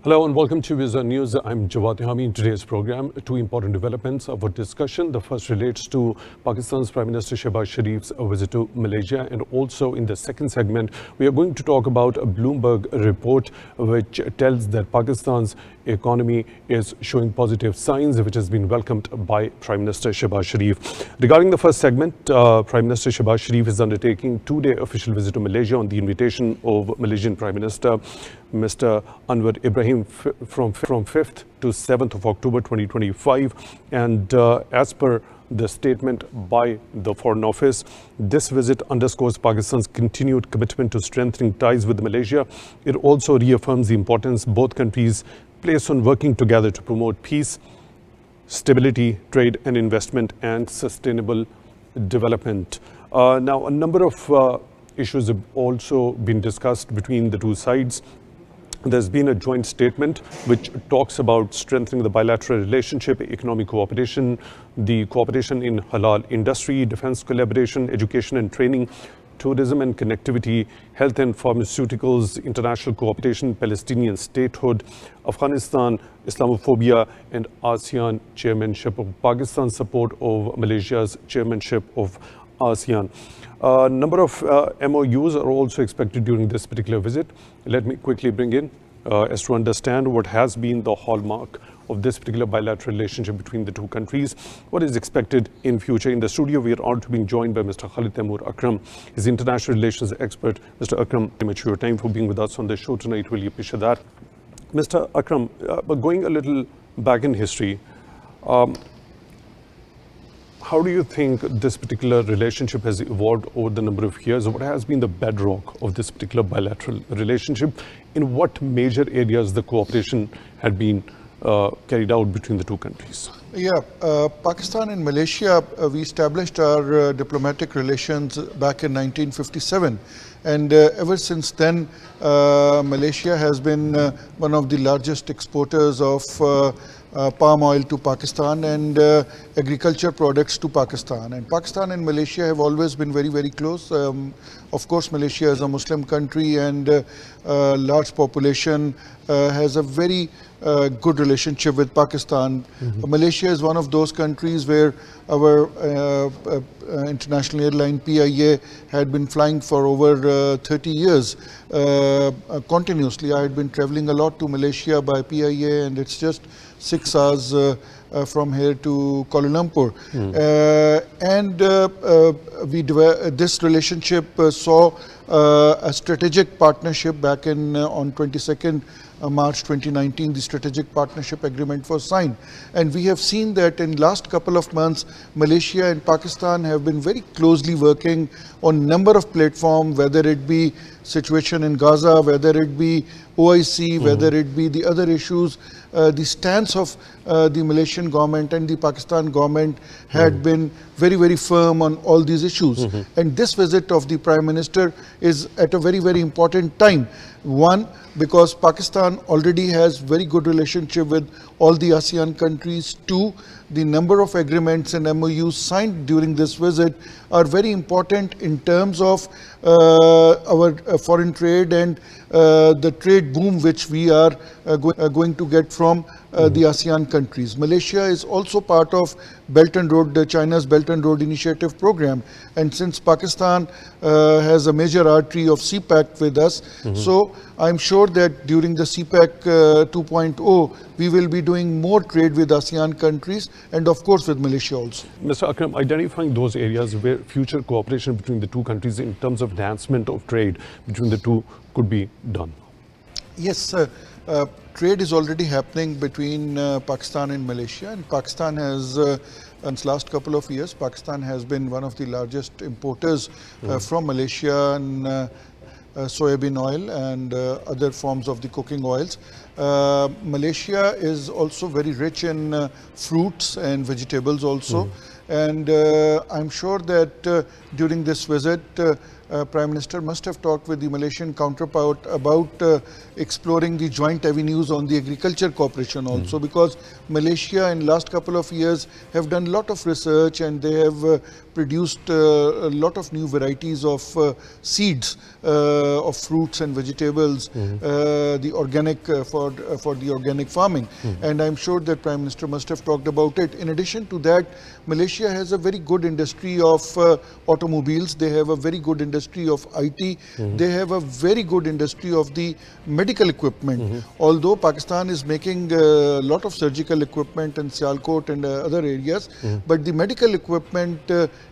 Hello and welcome to Visa News. I'm Jawad Hami. In today's program, two important developments of our discussion. The first relates to Pakistan's Prime Minister Shehbaz Sharif's visit to Malaysia, and also in the second segment, we are going to talk about a Bloomberg report which tells that Pakistan's economy is showing positive signs, which has been welcomed by Prime Minister Shehbaz Sharif. Regarding the first segment, Prime Minister Shehbaz Sharif is undertaking two-day official visit to Malaysia on the invitation of Malaysian Prime Minister Mr. Anwar Ibrahim from 5th to 7th of October 2025, and as per the statement by the Foreign Office, this visit underscores Pakistan's continued commitment to strengthening ties with Malaysia. It also reaffirms the importance both countries place on working together to promote peace, stability, trade and investment, and sustainable development. Now, a number of issues have also been discussed between the two sides. There's been a joint statement which talks about strengthening the bilateral relationship, economic cooperation, the cooperation in halal industry, defense collaboration, education and training, tourism and connectivity, health and pharmaceuticals, international cooperation, Palestinian statehood, Afghanistan, Islamophobia, and ASEAN chairmanship of Pakistan's support of Malaysia's chairmanship of ASEAN. A number of MOUs are also expected during this particular visit. Let me quickly bring in as to understand what has been the hallmark of this particular bilateral relationship between the two countries, what is expected in future. In the studio, we are honored to be joined by Mr. Khalid Taimur Akram. He's international relations expert. Mr. Akram, thank you much for your time for being with us on the show tonight. Really appreciate that. Mr. Akram, going a little back in history, how do you think this particular relationship has evolved over the number of years? What has been the bedrock of this particular bilateral relationship? In what major areas the cooperation had been carried out between the two countries? Yeah, Pakistan and Malaysia, we established our diplomatic relations back in 1957. And ever since then, Malaysia has been one of the largest exporters of palm oil to Pakistan and agriculture products to Pakistan. And Pakistan and Malaysia have always been very, very close. Of course, Malaysia is a Muslim country and a large population has a very good relationship with Pakistan. Malaysia is one of those countries where our international airline PIA had been flying for over 30 years continuously. I had been traveling a lot to Malaysia by PIA, and it's just 6 hours from here to Kuala Lumpur. This relationship saw a strategic partnership back in on 22nd March 2019. The strategic partnership agreement was signed, and we have seen that in last couple of months Malaysia and Pakistan have been very closely working on number of platforms, whether it be situation in Gaza, whether it be OIC, whether it be the other issues. The stance of the Malaysian government and the Pakistan government had been very, very firm on all these issues. And this visit of the Prime Minister is at a very, very important time. One, because Pakistan already has very good relationship with all the ASEAN countries. Two, the number of agreements and MOUs signed during this visit are very important in terms of our foreign trade and the trade boom which we are going to get from the ASEAN countries. Malaysia is also part of Belt and Road, China's Belt and Road Initiative program, and since Pakistan has a major artery of CPEC with us, so I'm sure that during the CPEC 2.0 we will be doing more trade with ASEAN countries and of course with Malaysia also. Mr. Akram, identifying those areas where future cooperation between the two countries in terms of enhancement of trade between the two could be done. Yes, trade is already happening between Pakistan and Malaysia, and Pakistan has in the last couple of years, Pakistan has been one of the largest importers from Malaysia and soybean oil and other forms of the cooking oils. Malaysia is also very rich in fruits and vegetables also. And I'm sure that during this visit, Prime Minister must have talked with the Malaysian counterpart about exploring the joint avenues on the agriculture cooperation also, because Malaysia in last couple of years have done a lot of research and they have produced a lot of new varieties of seeds of fruits and vegetables, the organic for the organic farming, and I'm sure that Prime Minister must have talked about it. In addition to that, Malaysia has a very good industry of automobiles. They have a very good industry of IT. They have a very good industry of the medical equipment. Although Pakistan is making a lot of surgical equipment in Sialkot and other areas, but the medical equipment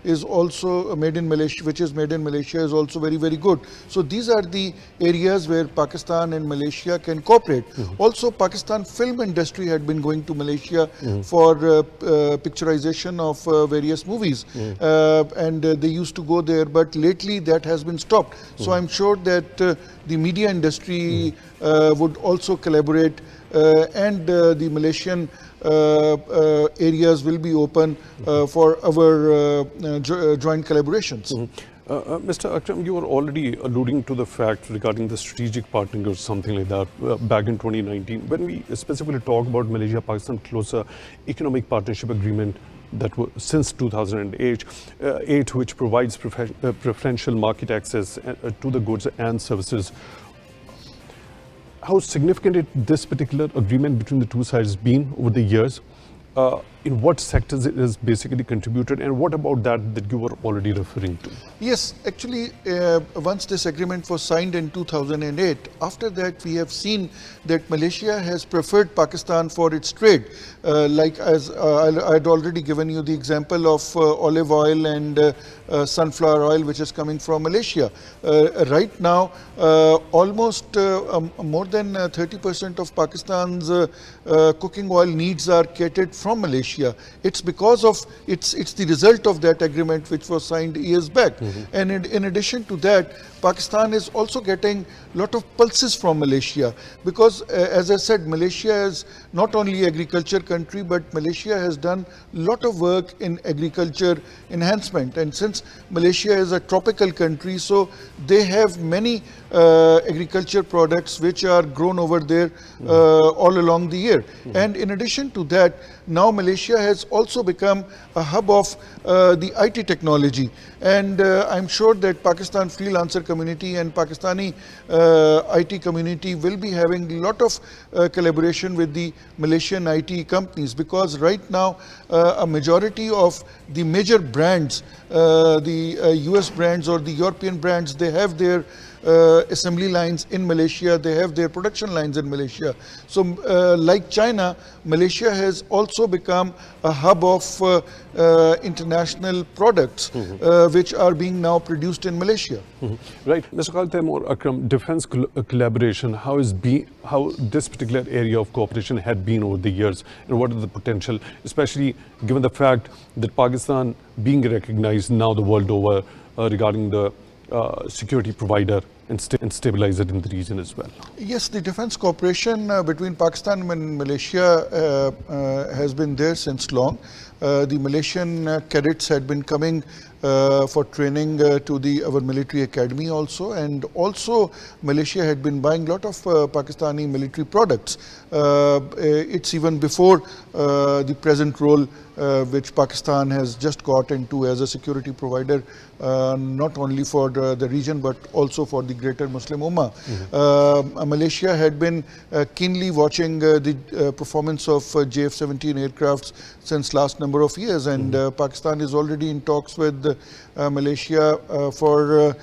is also made in Malaysia, which is made in Malaysia, is also very, very good. So these are the areas where Pakistan and Malaysia can cooperate. Also, Pakistan film industry had been going to Malaysia for picturization of various movies, and they used to go there, but lately that has been stopped. So I'm sure that the media industry would also collaborate, and the Malaysian areas will be open for our joint collaborations. Mr. Akram, you were already alluding to the fact regarding the strategic partnering or something like that back in 2019. When we specifically talk about Malaysia-Pakistan closer economic partnership agreement that was since 2008, which provides preferential market access to the goods and services. How significant this particular agreement between the two sides been over the years? In what sectors it has basically contributed, and what about that you were already referring to? Yes, actually, once this agreement was signed in 2008, after that we have seen that Malaysia has preferred Pakistan for its trade. Like as I had already given you the example of olive oil and sunflower oil, which is coming from Malaysia. Right now, almost more than 30% of Pakistan's cooking oil needs are catered from Malaysia. It's because of it's the result of that agreement which was signed years back. And in addition to that, Pakistan is also getting a lot of pulses from Malaysia, because as I said, Malaysia is not only agriculture country, but Malaysia has done a lot of work in agriculture enhancement. And since Malaysia is a tropical country, so they have many agriculture products which are grown over there all along the year. And in addition to that, now Malaysia has also become a hub of the IT technology. And I'm sure that Pakistan freelancer community and Pakistani IT community will be having a lot of collaboration with the Malaysian IT companies, because right now a majority of the major brands, the US brands or the European brands, they have their assembly lines in Malaysia, they have their production lines in Malaysia. So like China, Malaysia has also become a hub of international products which are being now produced in Malaysia. Right. Mr. Khalid Taimur Akram, defense collaboration, how this particular area of cooperation had been over the years, and what is the potential, especially given the fact that Pakistan being recognized now the world over regarding the security provider and stabilizer in the region as well? Yes, the defense cooperation between Pakistan and Malaysia has been there since long. The Malaysian cadets had been coming for training to our military academy also, and also Malaysia had been buying a lot of Pakistani military products. It's even before the present role which Pakistan has just got into as a security provider, not only for the region but also for the greater Muslim Ummah. Malaysia had been keenly watching the performance of JF-17 aircrafts since last number of years, and Pakistan is already in talks with Malaysia for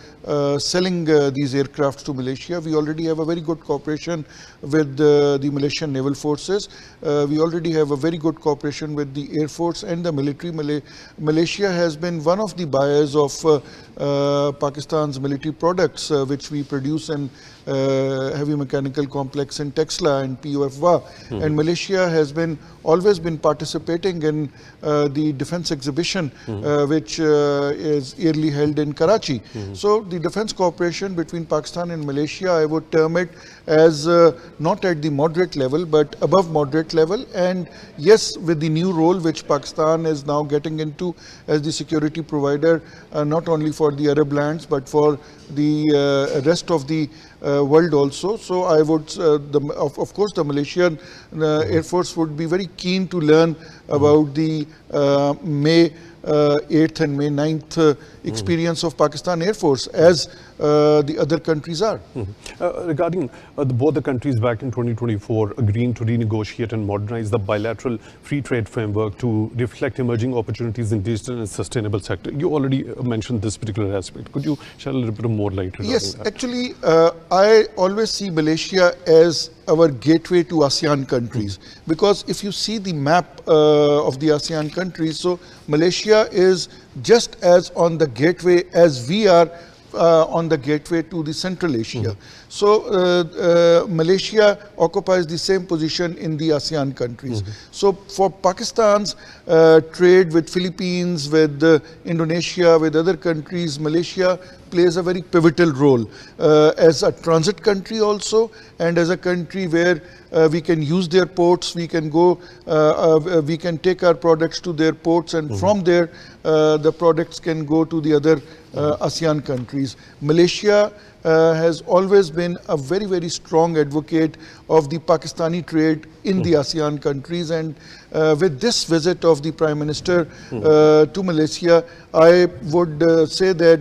selling these aircrafts to Malaysia. We already have a very good cooperation with the Malaysian naval forces. We already have a very good cooperation with the Air Force and the military. Malaysia has been one of the buyers of Pakistan's military products, which we produce in heavy mechanical complex in Texla and POFWA. And Malaysia has always been participating in the defense exhibition, which is yearly held in Karachi. So the the defense cooperation between Pakistan and Malaysia, I would term it as not at the moderate level, but above moderate level. And yes, with the new role which Pakistan is now getting into as the security provider, not only for the Arab lands, but for the rest of the world also. So I would, of course, the Malaysian Air Force would be very keen to learn about the May 8th and May 9th experience of Pakistan Air Force, as the other countries are. Regarding both the countries back in 2024 agreeing to renegotiate and modernize the bilateral free trade framework to reflect emerging opportunities in digital and sustainable sector. You already mentioned this particular aspect. Could you shed a little bit more light? Yes, that? actually, I always see Malaysia as our gateway to ASEAN countries, because if you see the map of the ASEAN countries, so Malaysia is just as on the gateway as we are on the gateway to the Central Asia. So Malaysia occupies the same position in the ASEAN countries. So for Pakistan's trade with Philippines, with Indonesia, with other countries, Malaysia plays a very pivotal role as a transit country also, and as a country where we can use their ports, we can go, we can take our products to their ports, and from there the products can go to the other ASEAN countries. Malaysia has always been a very, very strong advocate of the Pakistani trade in the ASEAN countries, and with this visit of the Prime Minister to Malaysia, I would say that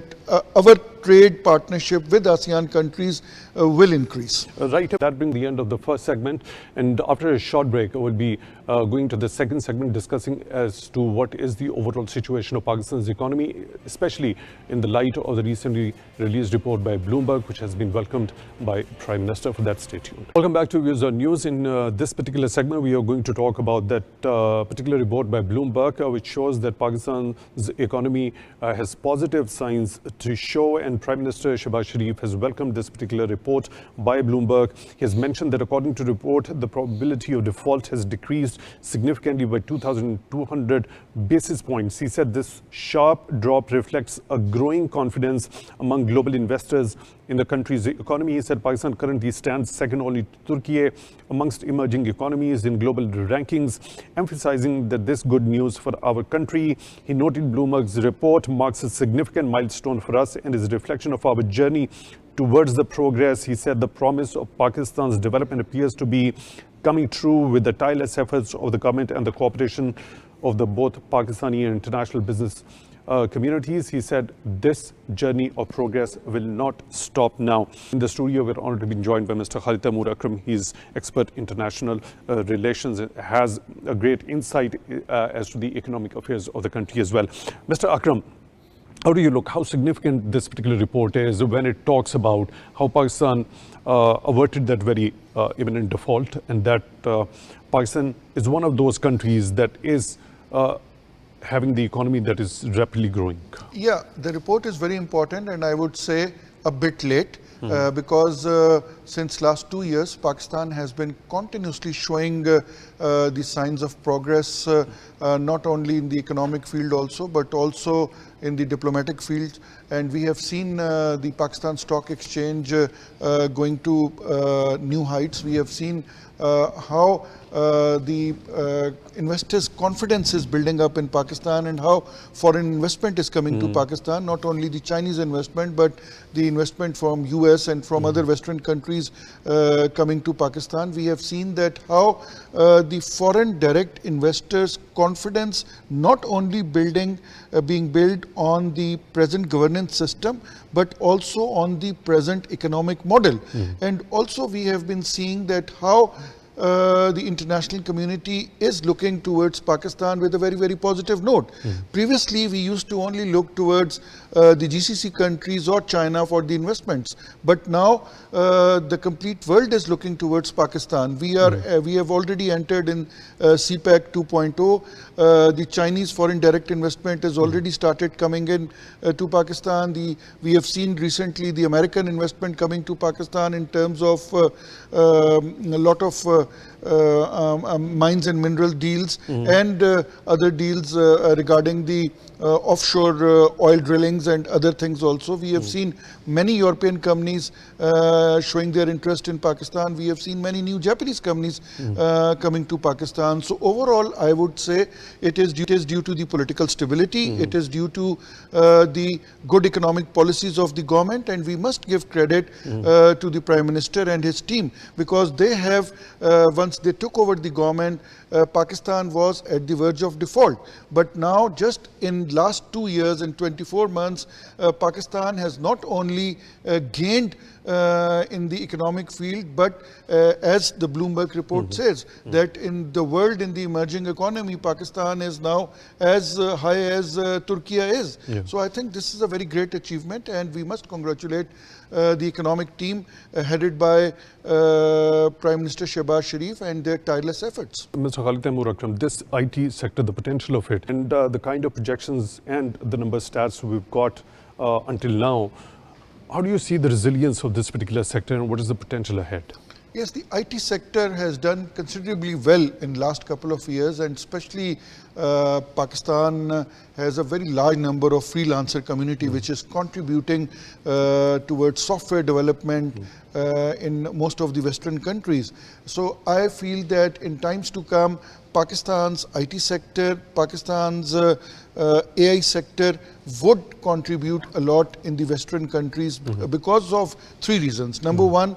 our trade partnership with ASEAN countries will increase. Right, that brings the end of the first segment, and after a short break, we'll be going to the second segment, discussing as to what is the overall situation of Pakistan's economy, especially in the light of the recently released report by Bloomberg, which has been welcomed by Prime Minister. For that, stay tuned. Welcome back to Views on News. In this particular segment, we are going to talk about that particular report by Bloomberg, which shows that Pakistan's economy has positive signs to show, and Prime Minister Shehbaz Sharif has welcomed this particular report by Bloomberg. He has mentioned that according to the report, the probability of default has decreased significantly by 2,200 basis points. He said this sharp drop reflects a growing confidence among global investors in the country's economy. He said Pakistan currently stands second only to Turkey amongst emerging economies in global rankings, emphasizing that this good news for our country. He noted Bloomberg's report marks a significant milestone for us and is a reflection of our journey towards the progress. He said the promise of Pakistan's development appears to be coming true with the tireless efforts of the government and the cooperation of the both Pakistani and international business communities. He said this journey of progress will not stop now. In the studio, we're honored to be joined by Mr. Khalid Taimur Akram. He's expert international relations, has a great insight as to the economic affairs of the country as well. Mr. Akram, how do you look, how significant this particular report is when it talks about how Pakistan averted that very imminent default, and that Pakistan is one of those countries that is having the economy that is rapidly growing? Yeah, the report is very important, and I would say a bit late, because since last 2 years, Pakistan has been continuously showing the signs of progress, not only in the economic field also, but also in the diplomatic field. And we have seen the Pakistan Stock Exchange going to new heights. We have seen how the investors' confidence is building up in Pakistan, and how foreign investment is coming to Pakistan, not only the Chinese investment, but the investment from US and from other Western countries coming to Pakistan. We have seen that how the foreign direct investors' confidence not only being built on the present governance system, but also on the present economic model. And also we have been seeing that how the international community is looking towards Pakistan with a very, very positive note. Previously, we used to only look towards the GCC countries or China for the investments, but now the complete world is looking towards Pakistan. We have already entered in CPEC 2.0. The Chinese foreign direct investment has already started coming in to Pakistan. We have seen recently the American investment coming to Pakistan in terms of a lot of mines and mineral deals and other deals regarding the offshore oil drillings and other things also. We have seen many European companies showing their interest in Pakistan. We have seen many new Japanese companies coming to Pakistan. So overall, I would say it is due to the political stability, it is due to the good economic policies of the government, and we must give credit to the Prime Minister and his team, because they have, once they took over the government, Pakistan was at the verge of default. But now, just in last 2 years and 24 months, Pakistan has not only gained in the economic field, but as the Bloomberg report says, that in the world, in the emerging economy, Pakistan is now as high as Turkey is. So I think this is a very great achievement, and we must congratulate the economic team headed by Prime Minister Shehbaz Sharif and their tireless efforts. Mr. Khalid Taimur Akram, this IT sector, the potential of it, and the kind of projections and the number of stats we've got until now, how do you see the resilience of this particular sector, and what is the potential ahead? Yes, the IT sector has done considerably well in last couple of years, and especially Pakistan has a very large number of freelancer community which is contributing towards software development in most of the Western countries. So I feel that in times to come, Pakistan's IT sector, Pakistan's AI sector would contribute a lot in the Western countries because of 3 reasons. Number one,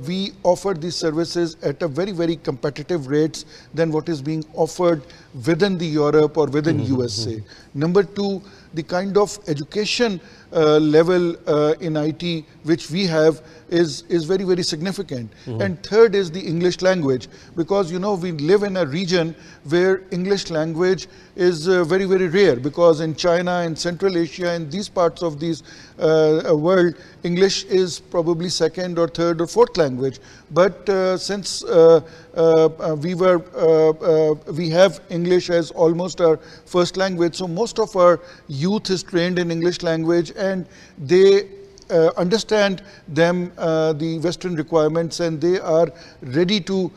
we offer these services at a very, very competitive rates than what is being offered within the Europe or within USA. Number 2, the kind of education level in IT which we have is very, very significant. And third is the English language, because you know we live in a region where English language is very, very rare, because in China and Central Asia and these parts of this world, English is probably second or third or fourth language. But since we have English as almost our first language, so most of our youth is trained in English language, and they understand the Western requirements, and they are ready to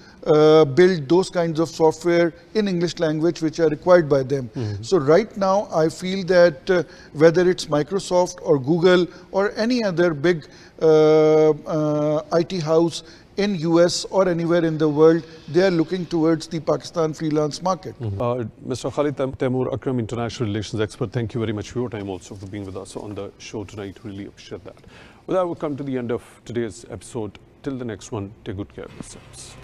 build those kinds of software in English language which are required by them. So right now I feel that whether it's Microsoft or Google or any other big IT house in US or anywhere in the world, they are looking towards the Pakistan freelance market. Mr. Khalid Taimur Akram, international relations expert, thank you very much for your time, also for being with us on the show tonight. Really appreciate that. Well, I will come to the end of today's episode. Till the next one, take good care of yourselves.